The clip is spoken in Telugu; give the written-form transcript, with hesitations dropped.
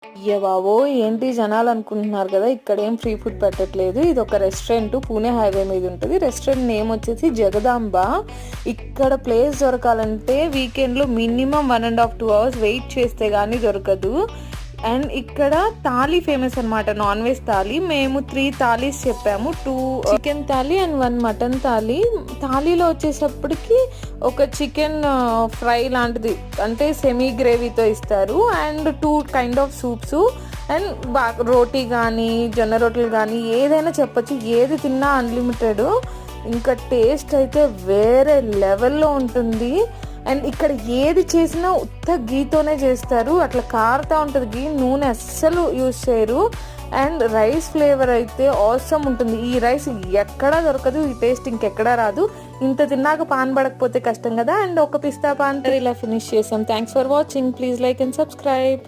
అయ్య బాబోయ్! ఏంటి జనాలు అనుకుంటున్నారు కదా, ఇక్కడ ఏం ఫ్రీ ఫుడ్ పెట్టట్లేదు. ఇది ఒక రెస్టారెంట్, పూణే హైవే మీద ఉంటుంది. రెస్టారెంట్ నేమ్ వచ్చేసి జగదాంబ. ఇక్కడ ప్లేస్ దొరకాలంటే వీకెండ్లో మినిమం 1.5 to 2 hours వెయిట్ చేస్తే కానీ దొరకదు. అండ్ ఇక్కడ థాలీ ఫేమస్ అనమాట, నాన్ వెజ్ థాలీ. మేము 3 థాలీస్ చెప్పాము, 2 chicken thali and 1 mutton thali. థాలీలో వచ్చేటప్పటికి ఒక చికెన్ ఫ్రై లాంటిది, అంటే సెమీ గ్రేవీతో ఇస్తారు. And 2 kind of soups and roti కానీ జొన్న రొట్టెలు కానీ ఏదైనా చెప్పచ్చు, ఏది తిన్నా అన్లిమిటెడ్. ఇంకా టేస్ట్ అయితే వేరే లెవెల్లో ఉంటుంది. అండ్ ఇక్కడ ఏది చేసినా ఉత్త గీతోనే చేస్తారు, అట్లా కారుతూ ఉంటుంది గీ, నూనె అస్సలు యూజ్ చేయరు. అండ్ రైస్ ఫ్లేవర్ అయితే ఆసమ్ ఉంటుంది. ఈ రైస్ ఎక్కడా దొరకదు, ఈ టేస్ట్ ఇంకెక్కడా రాదు. ఇంత తిన్నాక పాన్ పడకపోతే కష్టం కదా. అండ్ ఒక పిస్తా పాన్ ఇలా ఫినిష్ చేసాం. Thanks for watching. Please like and subscribe.